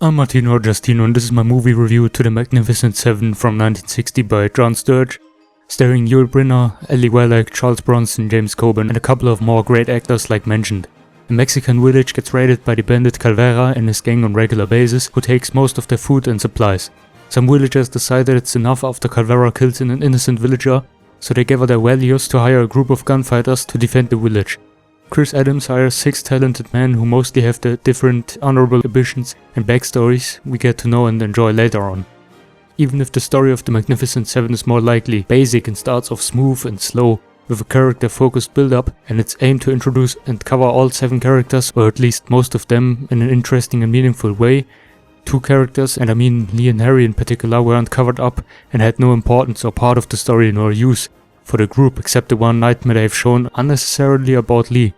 I'm Martino Giustino and this is my movie review to The Magnificent Seven from 1960 by John Sturges, starring Yul Brynner, Ellie Wallach, Charles Bronson, James Coburn and a couple of more great actors like mentioned. A Mexican village gets raided by the bandit Calvera and his gang on regular basis, who takes most of their food and supplies. Some villagers decide that it's enough after Calvera kills an innocent villager, so they gather their values to hire a group of gunfighters to defend the village. Chris Adams hires 6 talented men who mostly have the different honorable ambitions and backstories we get to know and enjoy later on. Even if the story of the Magnificent Seven is more likely basic and starts off smooth and slow, with a character-focused build-up, and it's aimed to introduce and cover all 7 characters, or at least most of them, in an interesting and meaningful way, 2 characters, and I mean Lee and Harry in particular, weren't covered up and had no importance or part of the story nor use for the group except the one nightmare they've shown unnecessarily about Lee.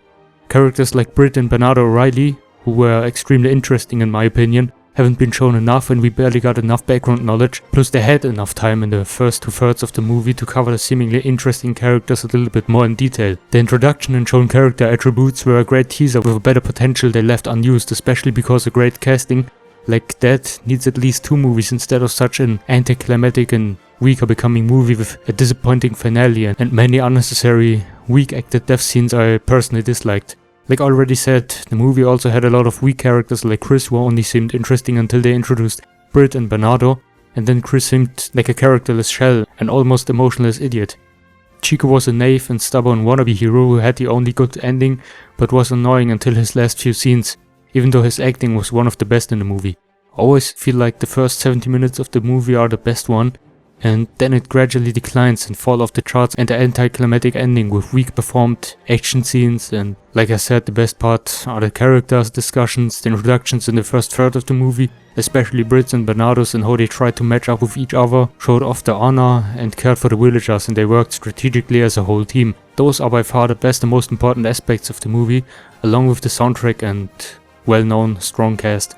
Characters like Britt and Bernardo O'Reilly, who were extremely interesting in my opinion, haven't been shown enough and we barely got enough background knowledge, plus they had enough time in the first 2/3 of the movie to cover the seemingly interesting characters a little bit more in detail. The introduction and shown character attributes were a great teaser with a better potential they left unused, especially because a great casting like that needs at least 2 movies instead of such an anticlimactic and weaker becoming movie with a disappointing finale and many unnecessary, weak acted death scenes I personally disliked. Like already said, the movie also had a lot of weak characters like Chris, who only seemed interesting until they introduced Britt and Bernardo, and then Chris seemed like a characterless shell, an almost emotionless idiot. Chico was a naive and stubborn wannabe hero who had the only good ending, but was annoying until his last few scenes, even though his acting was one of the best in the movie. I always feel like the first 70 minutes of the movie are the best one, and then it gradually declines and falls off the charts, and the anticlimactic ending with weak performed action scenes, and like I said, the best part are the characters, discussions, the introductions in the first third of the movie, especially Britt's and Bernardo's and how they tried to match up with each other, showed off their honor and cared for the villagers, and they worked strategically as a whole team. Those are by far the best and most important aspects of the movie, along with the soundtrack and well-known strong cast.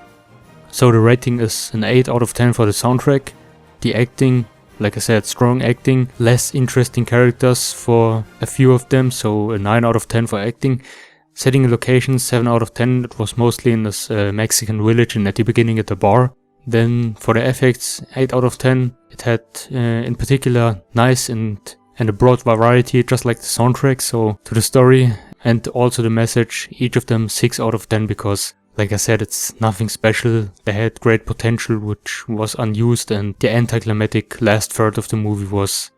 So the rating is an 8 out of 10 for the soundtrack. The acting, like I said, strong acting, less interesting characters for a few of them, so a 9 out of 10 for acting. Setting and locations, 7 out of 10, it was mostly in this Mexican village and at the beginning at the bar. Then for the effects, 8 out of 10, it had in particular nice and a broad variety, just like the soundtrack, so to the story and also the message, each of them 6 out of 10 because like I said, it's nothing special. They had great potential which was unused, and the anticlimactic last third of the movie was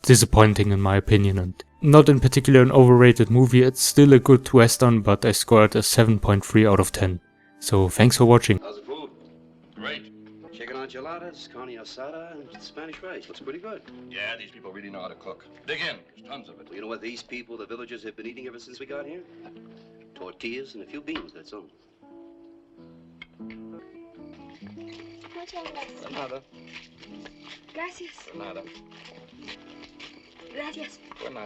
disappointing in my opinion, and not in particular an overrated movie. It's still a good western, but I scored a 7.3 out of 10. So thanks for watching. How's the food? Great. Chicken enchiladas, carne asada, and Spanish rice. Looks pretty good. Yeah, these people really know how to cook. Dig in. There's tons of it. You know what these people, the villagers, have been eating ever since we got here? Tortillas and a few beans, that's all. Muchas gracias. De nada. Gracias. De nada. Gracias. De nada.